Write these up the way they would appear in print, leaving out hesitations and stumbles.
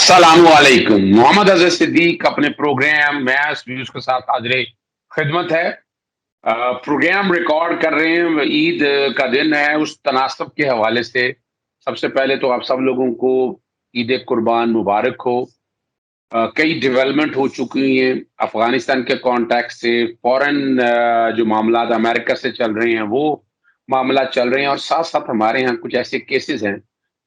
السلام علیکم. محمد اظہر صدیق اپنے پروگرام میاس ویوز کے ساتھ حاضر خدمت ہے. پروگرام ریکارڈ کر رہے ہیں، عید کا دن ہے، اس تناسب کے حوالے سے سب سے پہلے تو آپ سب لوگوں کو عید قربان مبارک ہو. کئی ڈیولپمنٹ ہو چکی ہیں افغانستان کے کانٹیکٹ سے، فورن جو معاملات امریکہ سے چل رہے ہیں وہ معاملات چل رہے ہیں، اور ساتھ ساتھ ہمارے ہاں کچھ ایسے کیسز ہیں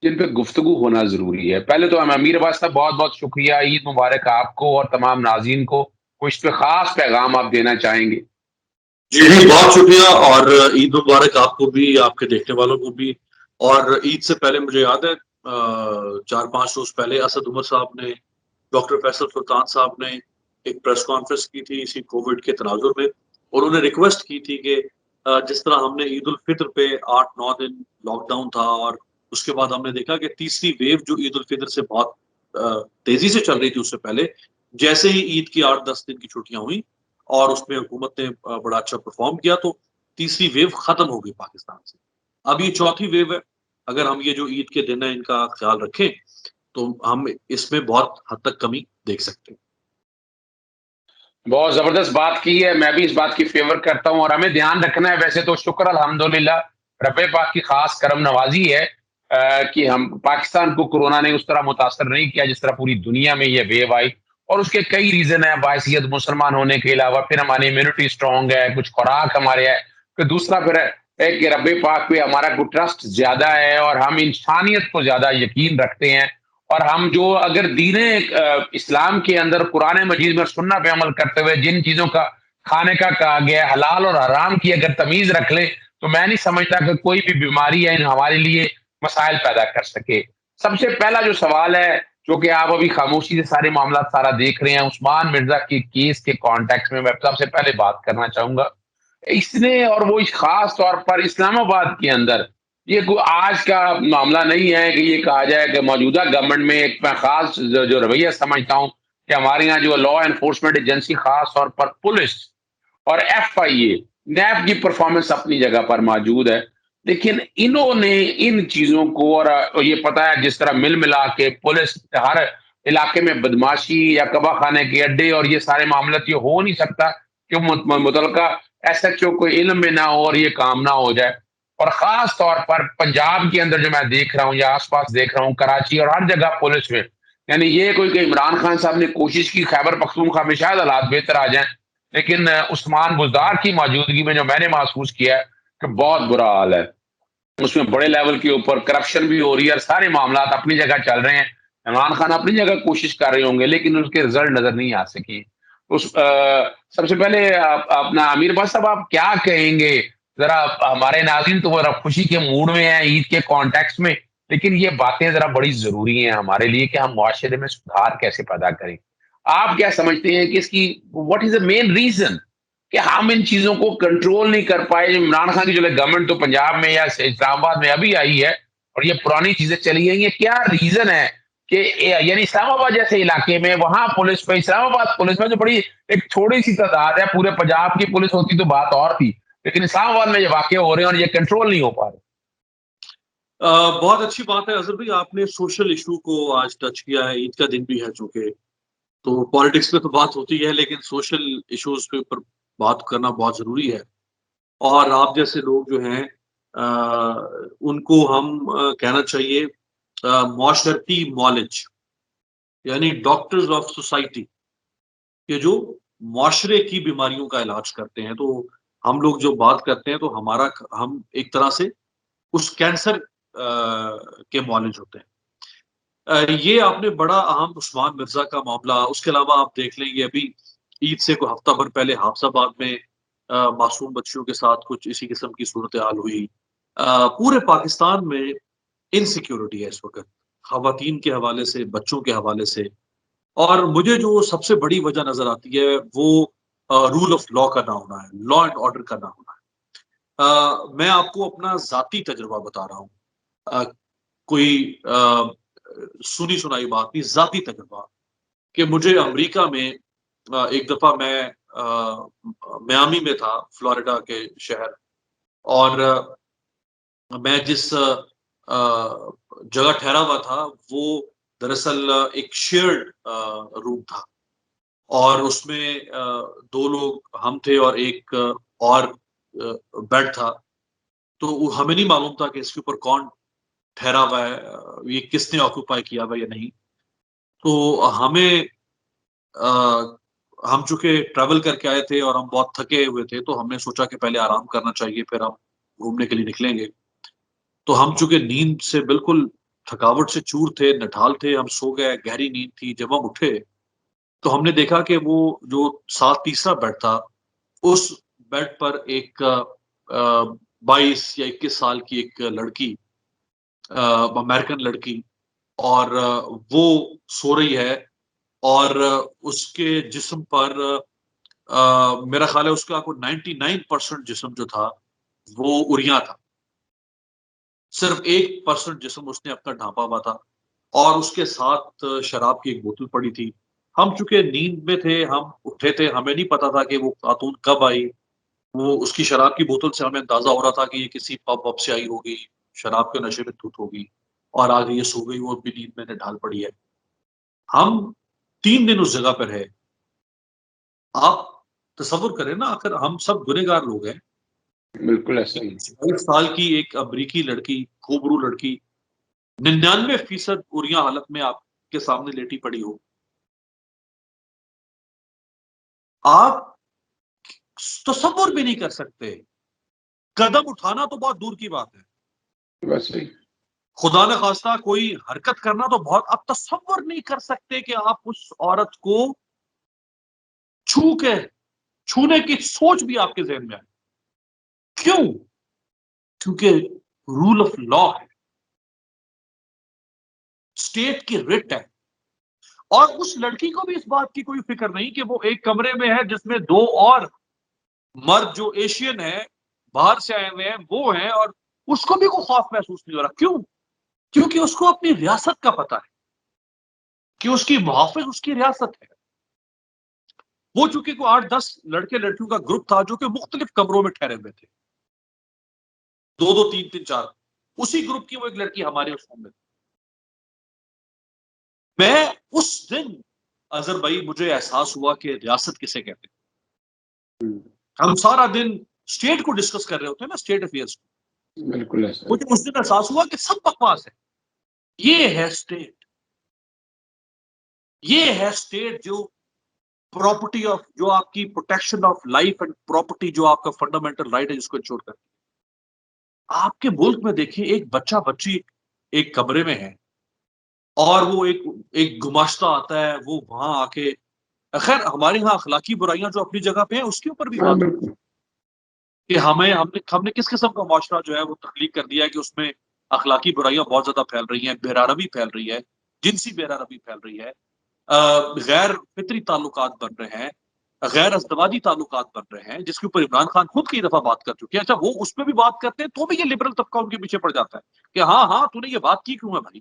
جن پہ گفتگو ہونا ضروری ہے. پہلے تو ہم امیر عباس صاحب بہت بہت شکریہ، عید مبارک آپ کو اور تمام ناظرین کو. کچھ پہ خاص پیغام آپ دینا چاہیں گے؟ جی بہت شکریہ، اور عید مبارک آپ کو بھی، آپ کے دیکھنے والوں کو بھی. اور عید سے پہلے مجھے یاد ہے 4-5 روز پہلے اسد عمر صاحب نے، ڈاکٹر فیصل سلطان صاحب نے ایک پریس کانفرنس کی تھی اسی کووڈ کے تناظر میں. انہوں نے ریکویسٹ کی تھی کہ جس طرح ہم نے عید الفطر پہ 8-9 دن لاک ڈاؤن تھا، اور اس کے بعد ہم نے دیکھا کہ تیسری ویو جو عید الفطر سے بہت تیزی سے چل رہی تھی، اس سے پہلے جیسے ہی عید کی 8-10 دن کی چھٹیاں ہوئی اور اس میں حکومت نے بڑا اچھا پرفارم کیا، تو تیسری ویو ختم ہو گئی پاکستان سے. اب یہ چوتھی ویو ہے. اگر ہم یہ جو عید کے دن ہیں ان کا خیال رکھیں تو ہم اس میں بہت حد تک کمی دیکھ سکتے ہیں. بہت زبردست بات کی ہے، میں بھی اس بات کی فیور کرتا ہوں، اور ہمیں دھیان رکھنا ہے. ویسے تو شکر الحمدللہ رب پاک کی خاص کرم نوازی ہے کہ ہم پاکستان کو کورونا نے اس طرح متاثر نہیں کیا جس طرح پوری دنیا میں یہ ویو آئی. اور اس کے کئی ریزن ہیں، باحثیت مسلمان ہونے کے علاوہ پھر ہماری امیونٹی اسٹرانگ ہے، کچھ خوراک ہمارے ہے، پھر دوسرا پھر ہے کہ رب پاک پہ ہمارا کو ٹرسٹ زیادہ ہے، اور ہم انسانیت کو زیادہ یقین رکھتے ہیں. اور ہم جو اگر دین اسلام کے اندر قرآن مجید میں سننا پہ عمل کرتے ہوئے جن چیزوں کا کھانے کا کہا گیا ہے، حلال اور حرام کی اگر تمیز رکھ لے، تو میں نہیں سمجھتا کہ کوئی بھی بیماری ہے ہمارے لیے مسائل پیدا کر سکے. سب سے پہلا جو سوال ہے، جو کہ آپ ابھی خاموشی سے سارے معاملات سارا دیکھ رہے ہیں، عثمان مرزا کے کیس کے کانٹیکس میں سب سے پہلے بات کرنا چاہوں گا. اس نے، اور وہ خاص طور پر اسلام آباد کے اندر، یہ کوئی آج کا معاملہ نہیں ہے کہ یہ کہا جائے کہ موجودہ گورنمنٹ میں ایک میں خاص جو رویہ سمجھتا ہوں کہ ہمارے یہاں جو لا انفورسمنٹ ایجنسی خاص طور پر پولیس اور ایف آئی اے نیب کی پرفارمنس اپنی جگہ پر موجود ہے. لیکن انہوں نے ان چیزوں کو، اور یہ پتا ہے جس طرح مل ملا کے پولیس ہر علاقے میں بدماشی یا کبا خانے کے اڈے اور یہ سارے معاملات، یہ ہو نہیں سکتا کہ متعلقہ ایس ایچ او کو علم میں نہ ہو اور یہ کام نہ ہو جائے. اور خاص طور پر پنجاب کے اندر جو میں دیکھ رہا ہوں یا آس پاس دیکھ رہا ہوں، کراچی اور ہر جگہ پولیس میں، یعنی یہ کوئی کہ عمران خان صاحب نے کوشش کی خیبر پختونخوا میں شاید حالات بہتر آ جائیں، لیکن عثمان بزدار کی موجودگی میں جو میں نے محسوس کیا ہے کہ بہت برا حال ہے. اس میں بڑے لیول کے اوپر کرپشن بھی ہو رہی ہے، اور سارے معاملات اپنی جگہ چل رہے ہیں. عمران خان اپنی جگہ کوشش کر رہے ہوں گے لیکن اس کے رزلٹ نظر نہیں آ سکی. سب سے پہلے اپنا امیر بس صاحب آپ کیا کہیں گے؟ ذرا ہمارے ناظرین تو ذرا خوشی کے موڈ میں ہیں عید کے کانٹیکس میں، لیکن یہ باتیں ذرا بڑی ضروری ہیں ہمارے لیے کہ ہم معاشرے میں سدھار کیسے پیدا کریں. آپ کیا سمجھتے ہیں کہ اس کی what is the main reason کہ ہم ان چیزوں کو کنٹرول نہیں کر پائے؟ عمران خان کی جو گورنمنٹ تو پنجاب میں یا اسلام آباد میں ابھی آئی ہے اور یہ پرانی چیزیں چلی گئی ہیں، کیا ریزن ہے کہ یعنی اسلام آباد جیسے علاقے میں وہاں پولیس پہ، اسلام آباد پولیس میں جو بڑی ایک تھوڑی سی تعداد ہے، پورے پنجاب کی پولیس ہوتی تو بات اور تھی، لیکن اسلام آباد میں یہ واقع ہو رہے ہیں اور یہ کنٹرول نہیں ہو پا رہے. بہت اچھی بات ہے اظہر بھائی، آپ نے سوشل ایشو کو آج ٹچ کیا ہے. عید کا دن بھی ہے چونکہ، تو پالیٹکس پہ تو بات ہوتی ہے لیکن سوشل ایشوز پہ اوپر بات کرنا بہت ضروری ہے. اور آپ جیسے لوگ جو ہیں ان کو ہم کہنا چاہیے معاشرتی معالج، یعنی ڈاکٹرز آف سوسائٹی، کہ جو معاشرے کی بیماریوں کا علاج کرتے ہیں. تو ہم لوگ جو بات کرتے ہیں تو ہم ایک طرح سے اس کینسر کے معالج ہوتے ہیں. یہ آپ نے بڑا اہم عثمان مرزا کا معاملہ، اس کے علاوہ آپ دیکھ لیں گے ابھی عید سے کوئی ہفتہ بھر پہلے حافظ آباد میں معصوم بچیوں کے ساتھ کچھ اسی قسم کی صورتحال ہوئی. پورے پاکستان میں انسیکیورٹی ہے اس وقت، خواتین کے حوالے سے، بچوں کے حوالے سے. اور مجھے جو سب سے بڑی وجہ نظر آتی ہے وہ رول آف لا کا نہ ہونا ہے، لا اینڈ آرڈر کا نہ ہونا ہے. میں آپ کو اپنا ذاتی تجربہ بتا رہا ہوں، کوئی سنی سنائی بات نہیں، ذاتی تجربہ. کہ مجھے امریکہ میں ایک دفعہ میں میامی میں تھا، فلوریڈا کے شہر، اور میں جس جگہ ٹھہرا ہوا تھا وہ دراصل ایک شیئرڈ روم تھا اور اس میں دو لوگ ہم تھے اور ایک اور بیڈ تھا. تو ہمیں نہیں معلوم تھا کہ اس کے اوپر کون ٹھہرا ہوا ہے, یہ کس نے آکوپائی کیا ہوا یا نہیں. تو ہم چونکہ ٹریول کر کے آئے تھے اور ہم بہت تھکے ہوئے تھے تو ہم نے سوچا کہ پہلے آرام کرنا چاہیے پھر ہم گھومنے کے لیے نکلیں گے. تو ہم چونکہ نیند سے بالکل تھکاوٹ سے چور تھے, نٹھال تھے, ہم سو گئے, گہری نیند تھی. جب ہم اٹھے تو ہم نے دیکھا کہ وہ جو تیسرا بیڈ تھا اس بیڈ پر ایک 22 یا 21 سال کی ایک لڑکی, امریکن لڑکی, اور وہ سو رہی ہے اور اس کے جسم پر میرا خیال ہے اس کا کوئی 99% جسم جو تھا وہ اریاں تھا. صرف 1% جسم اس نے اپنا ڈھانپا ہوا تھا اور اس کے ساتھ شراب کی ایک بوتل پڑی تھی. ہم چونکہ نیند میں تھے, ہم اٹھے تھے, ہمیں نہیں پتا تھا کہ وہ خاتون کب آئی. وہ اس کی شراب کی بوتل سے ہمیں اندازہ ہو رہا تھا کہ یہ کسی پب وب سے آئی ہوگی, شراب کے نشے میں دھت ہوگی اور آگے یہ سو گئی, وہ بھی نیند میں نے ڈھال پڑی ہے. ہم 3 دن اس جگہ پر ہے. آپ تصور کریں نا, آخر ہم سب گنہگار لوگ ہیں. بالکل ایسا ہی. 22 سال کی ایک امریکی لڑکی, خوبرو لڑکی, 99% اریاں حالت میں آپ کے سامنے لیٹی پڑی ہو. آپ تصور بھی نہیں کر سکتے. قدم اٹھانا تو بہت دور کی بات ہے, ویسے ہی. خدا نہ خواستہ کوئی حرکت کرنا تو بہت, آپ تصور نہیں کر سکتے کہ آپ اس عورت کو چھونے کی سوچ بھی آپ کے ذہن میں آئے. کیوں؟ کیونکہ رول آف لا ہے, اسٹیٹ کی رٹ ہے. اور اس لڑکی کو بھی اس بات کی کوئی فکر نہیں کہ وہ ایک کمرے میں ہے جس میں 2 اور مرد جو ایشین ہے, باہر سے آئے ہوئے ہیں, وہ ہیں, اور اس کو بھی کوئی خوف محسوس نہیں ہو رہا. کیوں؟ کیونکہ اس کو اپنی ریاست کا پتہ ہے کہ اس کی محافظ اس کی ریاست ہے. وہ چونکہ کوئی 8-10 لڑکے لڑکیوں کا گروپ تھا جو کہ مختلف کمروں میں ٹھہرے ہوئے تھے, 2-2, 3-3, 4. اسی گروپ کی وہ ایک لڑکی ہمارے اس میں. میں اس دن اظہر بھائی مجھے احساس ہوا کہ ریاست کسے کہتے ہیں. ہم سارا دن اسٹیٹ کو ڈسکس کر رہے ہوتے ہیں نا, اسٹیٹ افیئرس کو. بالکل ایسا ہی. مجھے اس دن احساس ہوا کہ سب بکواس ہے. یہ ہے اسٹیٹ, یہ ہے اسٹیٹ جو پراپرٹی آف, جو آپ کی protection of life and property, جو آپ کا فنڈامنٹل رائٹ ہے جس کو انشور کرتی ہے. آپ کے ملک میں دیکھیے ایک بچہ بچی ایک کمرے میں ہے اور وہ ایک گماشتہ آتا ہے, وہ وہاں آ کے, خیر ہمارے یہاں اخلاقی برائیاں جو اپنی جگہ پہ ہیں اس کے اوپر بھی ہاں بات ہوتی بالکل. ہے کہ ہم نے کس قسم کا معاشرہ جو ہے وہ تخلیق کر دیا ہے کہ اس میں اخلاقی برائیاں بہت زیادہ پھیل رہی ہیں, بے-رحمی پھیل رہی ہے, جنسی بے-رحمی پھیل رہی ہے, غیر فطری تعلقات بن رہے ہیں, غیر ازدواجی تعلقات بن رہے ہیں, جس کے اوپر عمران خان خود کئی دفعہ بات کر چکے ہیں. اچھا وہ اس پہ بھی بات کرتے ہیں تو بھی یہ لبرل طبقہ ان کے پیچھے پڑ جاتا ہے کہ ہاں تو نے یہ بات کی کیوں ہے بھائی,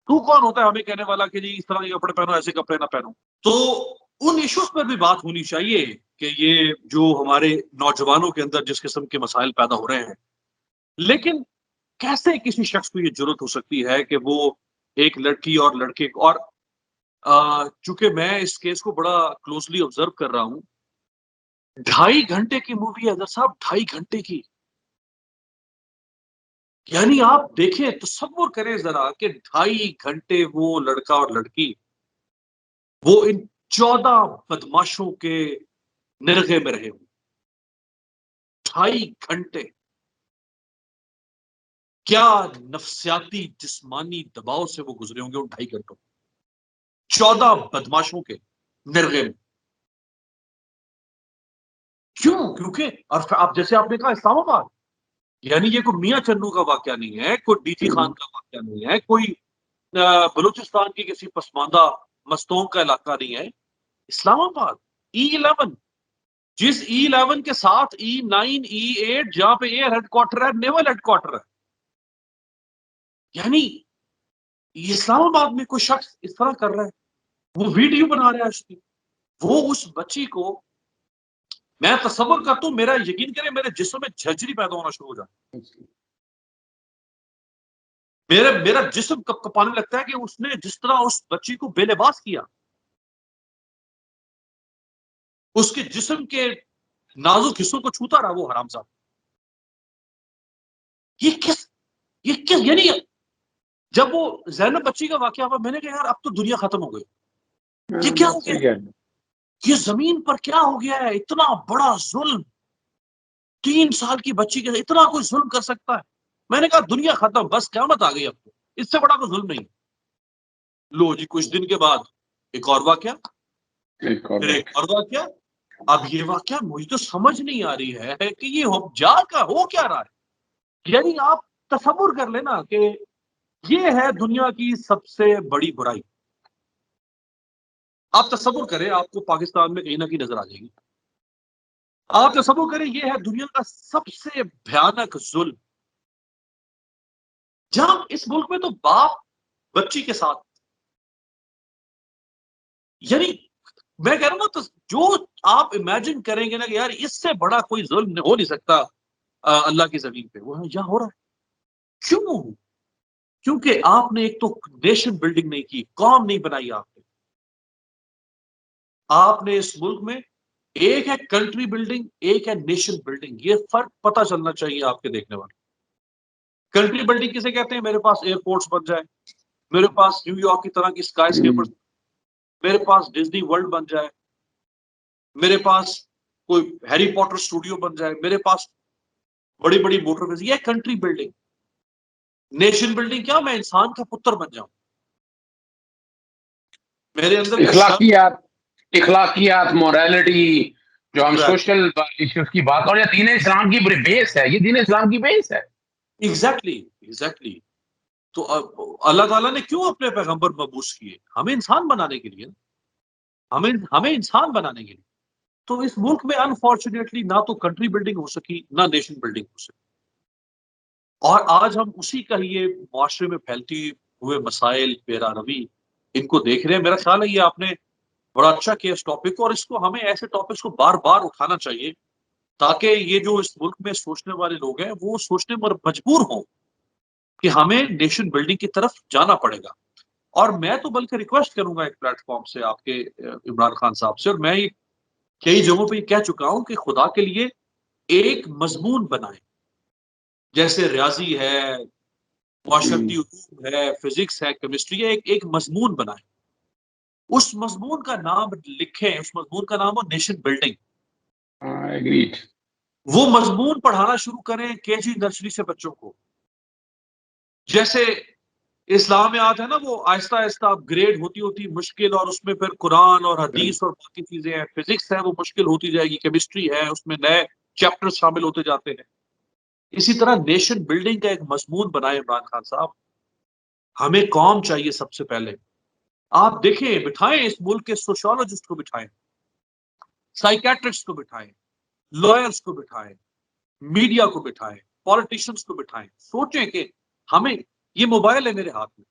تو کون ہوتا ہے ہمیں کہنے والا کہ جی اس طرح کے کپڑے پہنو, ایسے کپڑے نہ پہنو. تو ان ایشوز پر بھی بات ہونی چاہیے کہ یہ جو ہمارے نوجوانوں کے اندر جس قسم کے مسائل پیدا ہو رہے ہیں, لیکن کیسے کسی شخص کو یہ جرت ہو سکتی ہے کہ وہ ایک لڑکی اور لڑکے کو, اور چونکہ میں اس کیس کو بڑا کلوزلی آبزرو کر رہا ہوں, 2.5 گھنٹے کی مووی ہے حضرت صاحب, 2.5 گھنٹے کی. یعنی آپ دیکھیں, تصور کریں ذرا کہ 2.5 گھنٹے وہ لڑکا اور لڑکی وہ ان 14 بدماشوں کے نرغے میں رہے ہوں. 2.5 گھنٹے کیا نفسیاتی جسمانی دباؤ سے وہ گزرے ہوں گے ان 2.5 گھنٹوں, 14 بدماشوں کے نرغے میں. کیوں؟ کیونکہ آپ جیسے آپ نے کہا اسلام آباد, یعنی یہ کوئی میاں چنو کا واقعہ نہیں ہے, کوئی ڈی جی خان کا واقعہ نہیں ہے, کوئی بلوچستان کی کسی پسماندہ مستوں کا علاقہ نہیں ہے. اسلام آباد E11, جس E11 کے ساتھ E9 E8 جہاں پہ ایئر ہیڈ کوارٹر ہے, نیول ہیڈ کوارٹر ہے. یعنی اسلام آباد میں کوئی شخص اس طرح کر رہا ہے, وہ ویڈیو بنا رہا ہے اس کی, وہ اس بچی کو, میں تصور کرتا ہوں, میرا یقین کریں میرے جسم میں جھجری پیدا ہونا شروع ہو جاتا. میرا جسم کب کپانے لگتا ہے کہ اس نے جس طرح اس بچی کو بے لباس کیا، اس کے جسم کے نازک حصوں کو چھوتا رہا وہ حرام صاحب. یہ کس یعنی جب وہ زینب بچی کا واقعہ ہوا میں نے کہا یار اب تو دنیا ختم ہو گئی. یہ کیا ہو گیا؟ یہ زمین پر کیا ہو گیا ہے؟ اتنا بڑا ظلم 3 سال کی بچی کے اتنا کوئی ظلم کر سکتا ہے؟ میں نے کہا دنیا ختم، بس قیامت آ گئی اب تو، اس سے بڑا کوئی ظلم نہیں. لو جی کچھ دن کے بعد ایک اور واقعہ، پھر ایک اور واقعہ. اب یہ واقعہ مجھے تو سمجھ نہیں آ رہی ہے کہ یہ ہو کیا رہا ہے. یعنی آپ تصور کر لینا کہ یہ ہے دنیا کی سب سے بڑی برائی. آپ تصور کریں آپ کو پاکستان میں کہیں نہ کہیں نظر آ جائے گی. آپ تصور کریں یہ ہے دنیا کا سب سے بھیانک ظلم. جہاں اس ملک میں تو باپ بچی کے ساتھ، یعنی میں کہہ رہا ہوں نا جو آپ امیجن کریں گے نا کہ یار اس سے بڑا کوئی ظلم ہو نہیں سکتا اللہ کی زمین پہ، وہ یہاں ہو رہا ہے. کیوں؟ کیونکہ آپ نے ایک تو نیشن بلڈنگ نہیں کی، قوم نہیں بنائی. آپ نے اس ملک میں ایک ہے کنٹری بلڈنگ، ایک ہے نیشن بلڈنگ. یہ فرق پتہ چلنا چاہیے آپ کے دیکھنے والے. کنٹری بلڈنگ کسے کہتے ہیں؟ میرے پاس ایئرپورٹس بن جائے، میرے پاس نیو یارک کی طرح کی اسکائی اسکیپرز، میرے پاس ڈزنی ورلڈ بن جائے، میرے پاس کوئی ہیری پوٹر اسٹوڈیو بن جائے، میرے پاس بڑی بڑی موٹر ویز. یہ کنٹری بلڈنگ. نیشن بلڈنگ کیا؟ میں انسان کا پتر بن جاؤں، میرے اندر اخلاقیات موریلٹی جو ہم سوشل ایشوز کی بات، اور یہ دین اسلام کی بیس ہے، یہ دین اسلام کی بیس ہے. ایگزیکٹلی. تو اللہ تعالیٰ نے کیوں اپنے پیغمبر مبعوث کیے؟ ہمیں انسان بنانے کے لیے، ہمیں انسان بنانے کے لیے. تو اس ملک میں انفارچونیٹلی نہ تو کنٹری بلڈنگ ہو سکی نہ نیشن بلڈنگ ہو سکی. اور آج ہم اسی کا یہ معاشرے میں پھیلتی ہوئے مسائل، پیرا روی، ان کو دیکھ رہے ہیں. میرا خیال ہے یہ آپ نے بڑا اچھا کیا اس ٹاپک کو، اور اس کو ہمیں ایسے ٹاپکس کو بار بار اٹھانا چاہیے تاکہ یہ جو اس ملک میں سوچنے والے لوگ ہیں وہ سوچنے پر مجبور ہوں کہ ہمیں نیشن بلڈنگ کی طرف جانا پڑے گا. اور میں تو بلکہ ریکویسٹ کروں گا ایک پلیٹ فارم سے آپ کے عمران خان صاحب سے، اور میں کئی جگہوں پہ یہ کہہ چکا ہوں کہ خدا کے لیے ایک مضمون بنائیں، جیسے ریاضی ہے، معاشرتی علوم ہے، فزکس ہے، کیمسٹری ہے. ایک مضمون بنائیں، اس مضمون کا نام لکھیں، اس مضمون کا نام ہو نیشن بلڈنگ. وہ مضمون پڑھانا شروع کریں کے جی نرسری سے بچوں کو. جیسے اسلام میں آتا ہے نا، وہ آہستہ آہستہ اپ گریڈ ہوتی مشکل، اور اس میں پھر قرآن اور حدیث اور باقی چیزیں ہیں. فزکس ہے وہ مشکل ہوتی جائے گی، کیمسٹری ہے اس میں نئے چیپٹر شامل ہوتے جاتے ہیں. اسی طرح نیشن بلڈنگ کا ایک مضمون بنائے عمران خان صاحب. ہمیں قوم چاہیے سب سے پہلے. آپ دیکھیں، بٹھائیں اس ملک کے سوشولوجسٹ کو بٹھائیں، سائیکیٹرسٹ کو بٹھائیں، لائرز کو بٹھائیں، میڈیا کو بٹھائیں، پولیٹیشنز کو بٹھائیں. سوچیں کہ ہمیں یہ موبائل ہے میرے ہاتھ میں،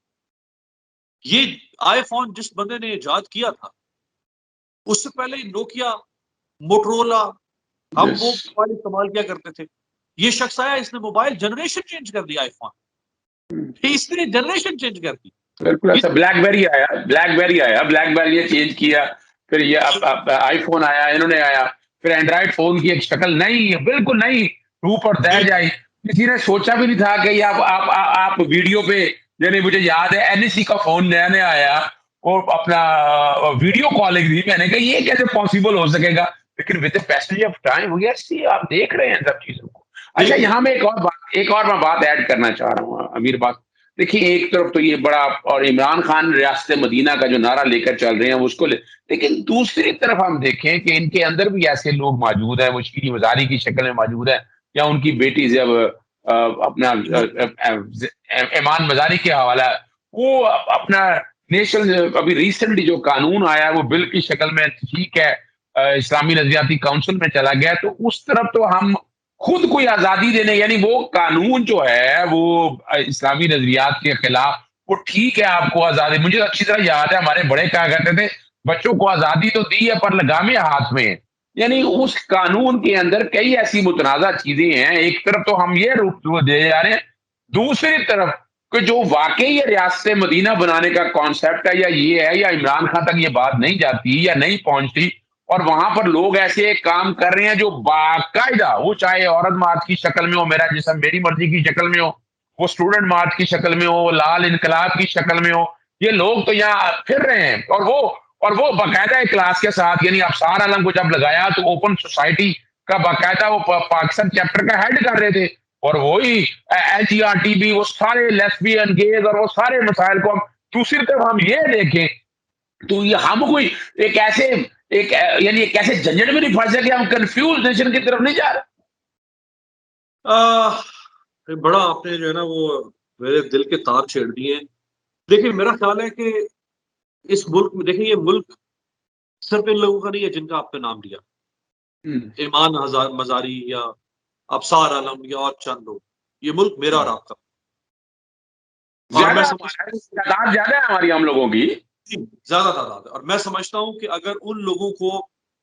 یہ آئی فون جس بندے نے ایجاد کیا تھا، اس سے پہلے نوکیا، موٹرولا، ہم وہ موبائل استعمال کیا کرتے تھے. یہ شخص آیا، اس نے موبائل جنریشن چینج کر دیا. آئی فون اس نے جنریشن چینج کر دی. بالکل ایسا. بلیک بیری آیا، بلیک بیری نے چینج کیا، پھر یہ آئی فون آیا، انہوں نے آیا، پھر اینڈرائڈ فون کی ایک شکل نئی، بالکل نئی روپ اور دہج آئی. کسی نے سوچا بھی نہیں تھا کہ آپ ویڈیو پہ، یعنی مجھے یاد ہے این ای سی کا فون نیا نیا آیا اور اپنا ویڈیو کالنگ بھی، میں نے کہا یہ کیسے پاسبل ہو سکے گا، لیکن ود پیسج آف ٹائم ہو گیا. آپ دیکھ رہے ہیں سب چیزوں کو. اچھا یہاں میں ایک اور میں بات ایڈ کرنا چاہ رہا ہوں امیر بات. دیکھیے ایک طرف تو یہ بڑا، اور عمران خان ریاست مدینہ کا جو نعرہ لے کر چل رہے ہیں اس کو لیکن دوسری طرف ہم دیکھیں کہ ان کے اندر بھی ایسے لوگ موجود ہیں، وہ شیریں مزاری کی شکل میں موجود ہیں، یا ان کی بیٹی جب اپنا ایمان مزاری کے حوالہ، وہ اپنا نیشنل ابھی ریسنٹلی جو قانون آیا وہ بل کی شکل میں، ٹھیک ہے اسلامی نظریاتی کونسل میں چلا گیا، تو اس طرف تو ہم خود کوئی آزادی دینے، یعنی وہ قانون جو ہے وہ اسلامی نظریات کے خلاف، وہ ٹھیک ہے آپ کو آزادی، مجھے اچھی طرح یاد ہے ہمارے بڑے کہا کرتے تھے بچوں کو آزادی تو دی ہے پر لگامے ہاتھ میں. یعنی اس قانون کے اندر کئی ایسی متنازع چیزیں ہیں. ایک طرف تو ہم یہ روک دے جا رہے ہیں، دوسری طرف کہ جو واقعی یہ ریاست مدینہ بنانے کا کانسیپٹ ہے یا یہ ہے، یا عمران خان تک یہ بات نہیں جاتی یا نہیں پہنچتی، اور وہاں پر لوگ ایسے کام کر رہے ہیں جو باقاعدہ، وہ چاہے عورت مارچ کی شکل میں ہو، میرا جسم میری مرضی کی شکل میں ہو، وہ اسٹوڈنٹ مارچ کی شکل میں ہو، وہ لال انقلاب کی شکل میں ہو، یہ لوگ تو یہاں پھر رہے ہیں، اور وہ باقاعدہ کلاس کے ساتھ، یعنی افسار عالم کو جب لگایا تو اوپن سوسائٹی کا باقاعدہ وہ پاکستان چیپٹر کا ہیڈ کر رہے تھے، اور وہی L G R T B, وہ سارے لیسبین گیز اور وہ سارے مسائل کو ہم دوسری طرف ہم یہ دیکھیں تو یہ ہم کوئی ایک ایسے ایک یعنی ایک ایسے جھنجٹ میں نہیں پھنسے کہ ہم کنفیوز نیشن کی طرف نہیں جا رہے. بڑا آپ نے جو ہے نا وہ میرے دل کے تار چھیڑ دیے ہیں. دیکھیں میرا خیال ہے کہ اس ملک میں، دیکھیں یہ ملک صرف ان لوگوں کا نہیں ہے جن کا آپ نے نام لیا، ایمان مزاری یا ابصار عالم یا اور چند لوگ. یہ ملک میرا اور آپ کا، اور میں تعداد زیادہ ہے ہماری ہم لوگوں کی، زیادہ تعداد ہے، اور میں سمجھتا ہوں کہ اگر ان لوگوں کو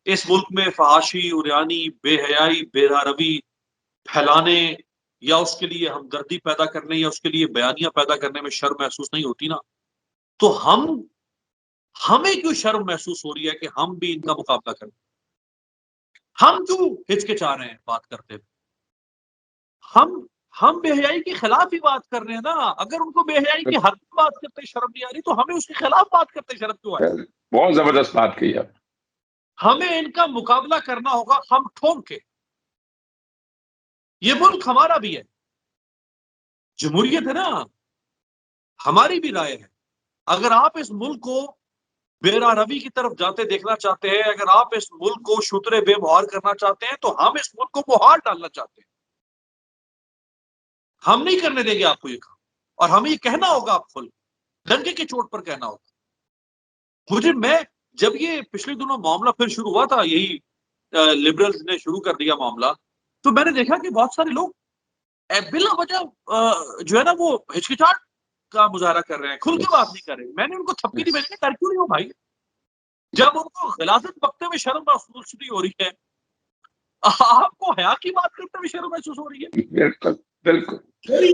اس ملک میں فحاشی، اریانی، بے حیائی، بے روی پھیلانے یا اس کے لیے ہمدردی پیدا کرنے یا اس کے لیے بیانیاں پیدا کرنے میں شرم محسوس نہیں ہوتی نا، تو ہمیں کیوں شرم محسوس ہو رہی ہے کہ ہم بھی ان کا مقابلہ کریں؟ ہم کیوں ہچکچا رہے ہیں بات کرتے ہوئے؟ ہم بے حیائی کے خلاف ہی بات کر رہے ہیں نا. اگر ان کو بے حیائی کے حق میں بات کرتے شرم نہیں آ رہی تو ہمیں اس کے خلاف بات کرتے شرم کیوں آئے؟ بہت زبردست بات کہی آپ. ہمیں ان کا مقابلہ کرنا ہوگا ہم ٹھوک کے. یہ ملک ہمارا بھی ہے، جمہوریت ہے نا، ہماری بھی رائے ہے. اگر آپ اس ملک کو بیرا روی کی طرف جاتے دیکھنا چاہتے ہیں، اگر آپ اس ملک کو شترے بے مہار کرنا چاہتے ہیں، تو ہم اس ملک کو مہار ڈالنا چاہتے ہیں. ہم نہیں کرنے دیں گے آپ کو یہ کام، اور ہمیں یہ کہنا ہوگا، آپ کھل ڈنکے کی چوٹ پر کہنا ہوگا. میں جب یہ پچھلے دنوں معاملہ پھر شروع ہوا تھا، یہی لبرلز نے شروع کر دیا معاملہ، تو میں نے دیکھا کہ بہت سارے لوگ بلا وجہ جو ہے نا وہ ہچکچاہٹ کا مظاہرہ کر رہے ہیں، کھل کے بات نہیں کر رہے. میں نے ان کو تھپکی دی، میں نے کہا کر کیوں نہیں ہو بھائی؟ جب ان کو غلاظت بکتے ہوئے شرم محسوس نہیں ہو رہی ہے، آپ کو حیا کی بات کرتے ہوئے شرم محسوس ہو رہی ہے؟ بالکل بالکل.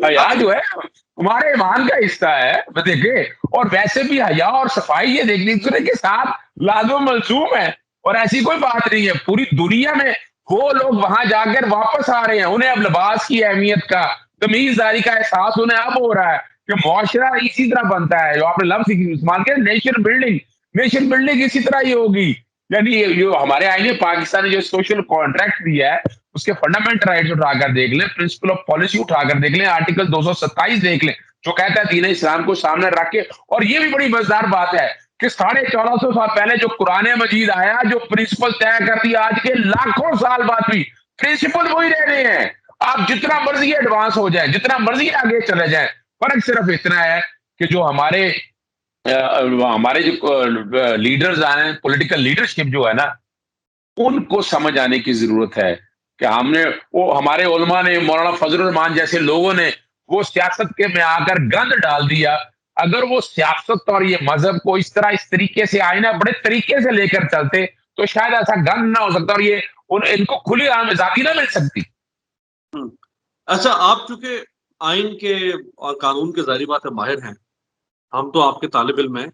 حیا جو ہے ہمارے ایمان کا حصہ ہے، دیکھے، اور ویسے بھی حیا اور صفائی یہ دیکھنے دوسرے کے ساتھ لازم ملزوم ہے، اور ایسی کوئی بات نہیں ہے. پوری دنیا میں وہ لوگ وہاں جا کر واپس آ رہے ہیں، انہیں اب لباس کی اہمیت کا، تمیزداری کا احساس انہیں اب ہو رہا ہے کہ معاشرہ اسی طرح بنتا ہے. جو آپ نے لفظ استعمال کیا، نیشن بلڈنگ اسی طرح ہی ہوگی. یعنی جو ہمارے آئین میں پاکستان نے جو سوشل کانٹریکٹ دیا ہے، اس کے فنڈامنٹل رائٹس اٹھا کر دیکھ لیں، پرنسپل آف پالیسی اٹھا کر دیکھ لیں، آرٹیکل 227 دیکھ لیں، جو کہتا ہے دین اسلام کو سامنے رکھ کے. اور یہ بھی بڑی مزیدار بات ہے کہ 1450 سال پہلے جو قرآن مجید آیا، جو پرنسپل طے کر دیا، آج کے لاکھوں سال بعد بھی پرنسپل وہی رہ رہے ہیں. آپ جتنا مرضی ایڈوانس ہو جائیں، جتنا مرضی آگے چلے جائیں، فرق صرف اتنا ہے کہ جو ہمارے جو لیڈرز ہیں، پولیٹیکل لیڈرشپ جو ہے نا، ان کو سمجھ آنے کی ضرورت ہے کہ ہم نے، وہ ہمارے علماء نے، مولانا فضل الرحمان جیسے لوگوں نے وہ سیاست کے میں آ کر گند ڈال دیا. اگر وہ سیاست اور یہ مذہب کو اس طریقے سے آئینہ بڑے طریقے سے لے کر چلتے تو شاید ایسا گند نہ ہو سکتا، اور یہ ان کو کھلی آزادی نہ مل سکتی. اچھا، آپ چونکہ آئین کے اور قانون کے ظاہری بات ہے ماہر ہیں، ہم تو آپ کے طالب علم ہیں.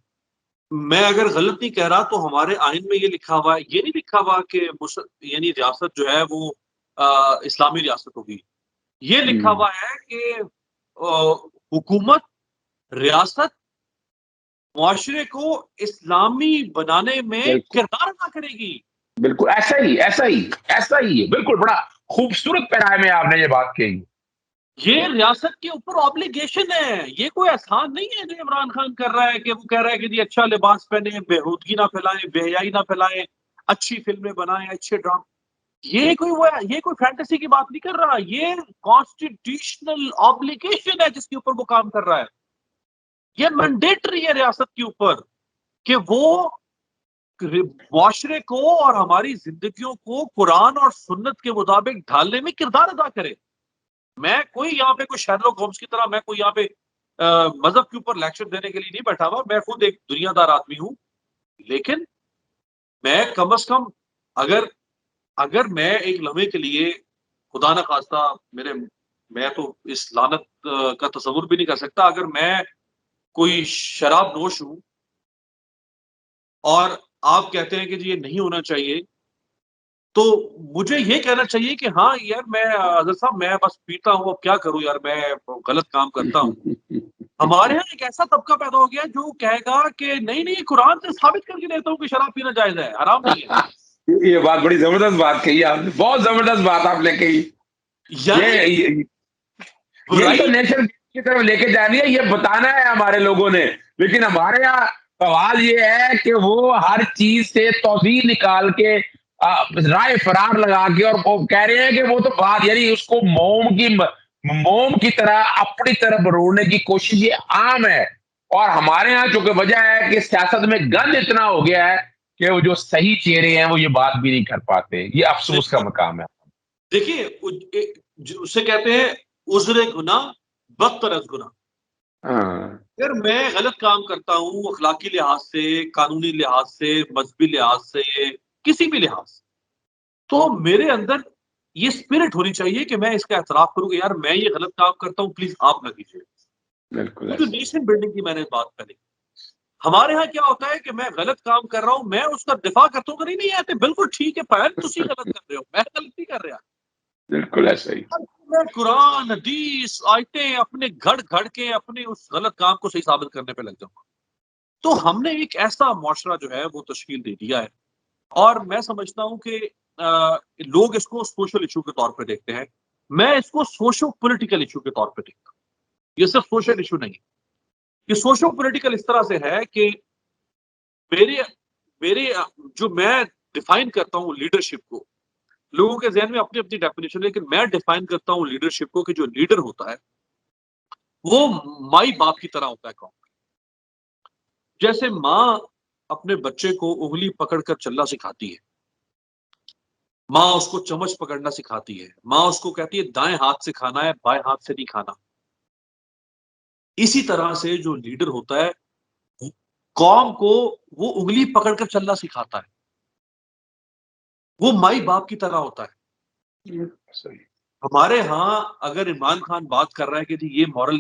میں اگر غلط نہیں کہہ رہا تو ہمارے آئین میں یہ لکھا ہوا ہے، یہ نہیں لکھا ہوا کہ یعنی ریاست جو ہے وہ اسلامی ریاست ہوگی. یہ لکھا ہوا ہے کہ حکومت، ریاست معاشرے کو اسلامی بنانے میں کردار ادا کرے گی. بالکل ایسا ہی ہے. بالکل بڑا خوبصورت پیرائے میں آپ نے یہ بات کہی. یہ ریاست کے اوپر آبلیگیشن ہے، یہ کوئی احسان نہیں ہے جو عمران خان کر رہا ہے کہ وہ کہہ رہا ہے کہ جی اچھا لباس پہنیں، بےہودگی نہ پھیلائیں، بے حیائی نہ پھیلائیں، اچھی فلمیں بنائیں، اچھے ڈرامے. یہ کوئی فینٹیسی کی بات نہیں کر رہا، یہ کانسٹیٹیوشنل آبلیگیشن ہے جس کے اوپر وہ کام کر رہا ہے. یہ مینڈیٹری ہے ریاست کے اوپر کہ وہ معاشرے کو اور ہماری زندگیوں کو قرآن اور سنت کے مطابق ڈھالنے میں کردار ادا کرے. میں کوئی یہاں پہ کوئی شیرلاک ہومز کی طرح میں کوئی یہاں پہ مذہب کے اوپر لیکچر دینے کے لیے نہیں بیٹھا ہوا. میں خود ایک دنیا دار آدمی ہوں، لیکن میں کم از کم اگر میں ایک لمحے کے لیے، خدا نہ خواستہ میں تو اس لعنت کا تصور بھی نہیں کر سکتا. اگر میں کوئی شراب نوش ہوں اور آپ کہتے ہیں کہ جی یہ نہیں ہونا چاہیے, تو مجھے یہ کہنا چاہیے کہ ہاں یار میں حضرت صاحب میں بس پیتا ہوں, اب کیا کروں یار, میں غلط کام کرتا ہوں. ہمارے یہاں ایک ایسا طبقہ پیدا ہو گیا جو کہے گا کہ نہیں نہیں, قرآن سے ثابت کر کے دیتا ہوں کہ شراب پینا جائز ہے, حرام نہیں ہے. یہ بات بڑی زبردست بات کہی آپ نے, بہت زبردست بات آپ نے کہی. یعنی یہی تو نیشن کی طرف لے کے جانی ہے, یہ بتانا ہے ہمارے لوگوں نے. لیکن ہمارے یہاں سوال یہ ہے کہ وہ ہر چیز سے توضیح نکال کے رائے فرار لگا کے اور کہہ رہے ہیں کہ وہ تو بات, یعنی اس کو موم کی طرح اپنی طرف روڑنے کی کوشش یہ عام ہے. اور ہمارے ہاں چونکہ وجہ ہے کہ سیاست میں گند اتنا ہو گیا ہے کہ وہ جو صحیح چہرے ہیں وہ یہ بات بھی نہیں کر پاتے. یہ افسوس کا مقام ہے. دیکھیے اسے کہتے ہیں عذر گناہ بدتر از گناہ. اگر میں غلط کام کرتا ہوں اخلاقی لحاظ سے, قانونی لحاظ سے, مذہبی لحاظ سے, کسی بھی لحاظ سے, تو میرے اندر یہ اسپرٹ ہونی چاہیے کہ میں اس کا اعتراف کروں کہ یار میں یہ غلط کام کرتا ہوں, پلیز آپ نہ کیجیے. بالکل جو نیشن بلڈنگ کی میں نے بات کری, ہمارے ہاں کیا ہوتا ہے کہ میں غلط کام کر رہا ہوں, میں اس کا دفاع کرتا ہوں کہ نہیں آتے بالکل ٹھیک ہے پہل تسی غلط کر رہے ہو, میں غلط نہیں کر رہا. بالکل ایسا ہی. میں قرآن حدیث آیتیں اپنے گھڑ کے اپنے اس غلط کام کو صحیح ثابت کرنے پہ لگ جاؤں گا. تو ہم نے ایک ایسا معاشرہ جو ہے وہ تشکیل دے دیا ہے, اور میں سمجھتا ہوں کہ لوگ اس کو سوشل ایشو کے طور پہ دیکھتے ہیں, میں اس کو سوشو پولیٹیکل ایشو کے طور پہ دیکھتا ہوں. یہ صرف سوشل ایشو نہیں, یہ سوشو پولیٹیکل اس طرح سے ہے کہ میرے جو میں ڈیفائن کرتا ہوں لیڈرشپ کو, لوگوں کے ذہن میں اپنی اپنی ڈیفینیشن, لیکن میں ڈیفائن کرتا ہوں لیڈرشپ کو کہ جو لیڈر ہوتا ہے وہ مائی باپ کی طرح ہوتا ہے. قوم جیسے ماں اپنے بچے کو انگلی پکڑ کر چلنا سکھاتی ہے, ماں اس کو چمچ پکڑنا سکھاتی ہے, ماں اس کو کہتی ہے دائیں ہاتھ سے کھانا ہے بائیں ہاتھ سے نہیں کھانا. اسی طرح سے جو لیڈر ہوتا ہے قوم کو وہ انگلی پکڑ کر چلنا سکھاتا ہے, وہ مائی باپ کی طرح ہوتا ہے. ہمارے ہاں اگر عمران خان بات کر رہا ہے کہ جی یہ مورل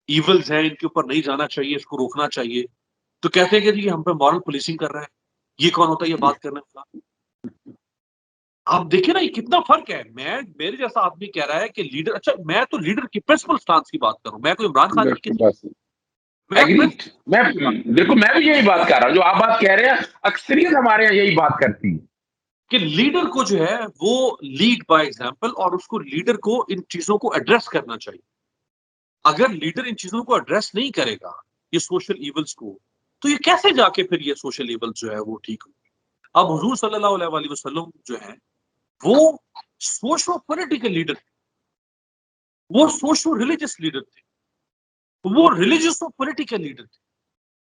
ایولز ہیں, ان کے اوپر نہیں جانا چاہیے, اس کو روکنا چاہیے, تو کہتے ہیں کہ جی ہم پہ مورل پولیسنگ کر رہا ہے. یہ کون ہوتا ہے یہ بات کرنے والا؟ آپ دیکھیں نا یہ کتنا فرق ہے. میرے جیسا آدمی کہہ رہا ہے کہ لیڈر, اچھا میں تو لیڈر کی پرنسپل سٹانس کی بات کروں, میں کوئی عمران خان کی کسی بالکل میں بھی یہی بات کر رہا ہوں جو آپ بات کہہ رہے ہیں, اکثریت ہمارے یہاں یہی بات کرتی ہے کہ لیڈر کو جو ہے وہ لیڈ بائی ایگزامپل, اور اس کو لیڈر کو ان چیزوں کو ایڈریس کرنا چاہیے. اگر لیڈر ان چیزوں کو ایڈریس نہیں کرے گا یہ سوشل ایولز کو, تو یہ کیسے جا کے پھر یہ سوشل ایول جو ہے وہ ٹھیک ہو. اب حضور صلی اللہ علیہ وسلم جو ہے وہ سوشو پولیٹیکل لیڈر تھے, وہ سوشو ریلیجس لیڈر تھے, وہ ریلیجس اور پولیٹیکل لیڈر تھے.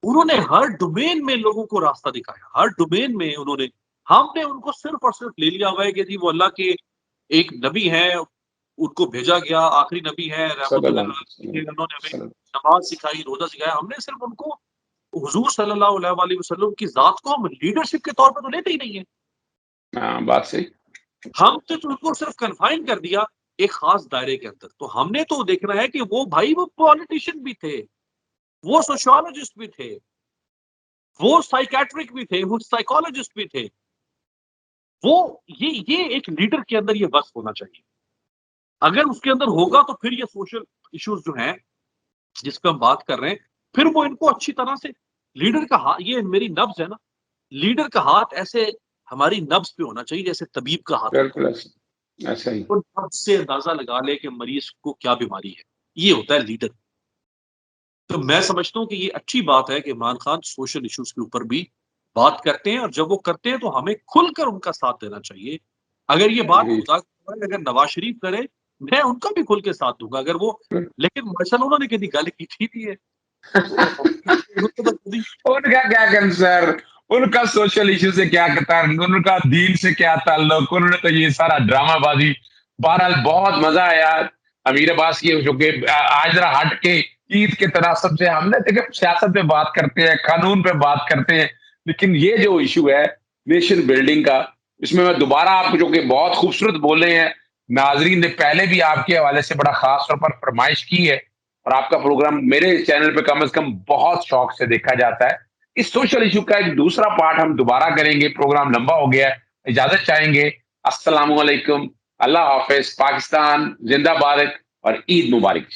انہوں نے ہر ڈومین میں لوگوں کو راستہ دکھایا, ہر ڈومین میں انہوں نے. ہم نے ان کو صرف اور صرف لے لیا ہوا ہے کہ جی وہ اللہ کے ایک نبی ہے, ان کو بھیجا گیا, آخری نبی ہے, رحمت اللہ علیہ, انہوں نے ہمیں نماز سکھائی, روزہ سکھایا. ہم نے صرف ان کو حضور صلی اللہ علیہ وسلم کی ذات کو ہم لیڈرشپ کے طور پر تو لیتے ہی نہیں ہیں. بات صحیح. ہم تو ان کو صرف کنفائن کر دیا ایک خاص دائرے کے اندر. تو ہم نے تو دیکھنا ہے کہ وہ بھائی وہ پولیٹیشین بھی تھے, وہ سوشیولوجسٹ بھی تھے, وہ سائیکیٹرک بھی تھے, وہ سائیکالوجسٹ بھی تھے. وہ یہ ایک لیڈر کے اندر یہ وصف ہونا چاہیے. اگر اس کے اندر ہوگا تو پھر یہ سوشل ایشوز جو ہیں جس پہ ہم بات کر رہے ہیں, پھر وہ ان کو اچھی طرح سے لیڈر کا ہاتھ, یہ میری نبض ہے نا, لیڈر کا ہاتھ ایسے ہماری نبض پہ ہونا چاہیے جیسے طبیب کا ہاتھ ایسا ہی, اور نبض سے اندازہ لگا لے کہ مریض کو کیا بیماری ہے. یہ ہوتا ہے لیڈر. تو میں سمجھتا ہوں کہ یہ اچھی بات ہے کہ عمران خان سوشل ایشوز کے اوپر بھی بات کرتے ہیں, اور جب وہ کرتے ہیں تو ہمیں کھل کر ان کا ساتھ دینا چاہیے. اگر یہ بات اگر نواز شریف کرے میں ان کا بھی کھل کے ساتھ دوں گا اگر وہ, لیکن ماشاءاللہ انہوں نے کتنی گل کی تھی ان کا کیا کنسر, ان کا سوشل ایشو سے کیا تعلق, ان کا دین سے کیا تعلق, انہوں نے تو یہ سارا ڈرامہ بازی. بہرحال بہت مزہ آیا امیر عباس کی, جو کہ آج ذرا ہٹ کے عید کے تناسب سے ہم نے دیکھے سیاست پہ بات کرتے ہیں, قانون پہ بات کرتے ہیں, لیکن یہ جو ایشو ہے نیشن بلڈنگ کا, اس میں دوبارہ آپ جو کہ بہت خوبصورت بولے ہیں ناظرین نے پہلے بھی آپ کے حوالے سے بڑا خاص طور پر فرمائش کی ہے، اور آپ کا پروگرام میرے چینل پہ کم از کم بہت شوق سے دیکھا جاتا ہے۔ اس سوشل ایشو کا ایک دوسرا پارٹ ہم دوبارہ کریں گے، پروگرام لمبا ہو گیا ہے، اجازت چاہیں گے۔ السلام علیکم، اللہ حافظ، پاکستان زندہ باد اور عید مبارک۔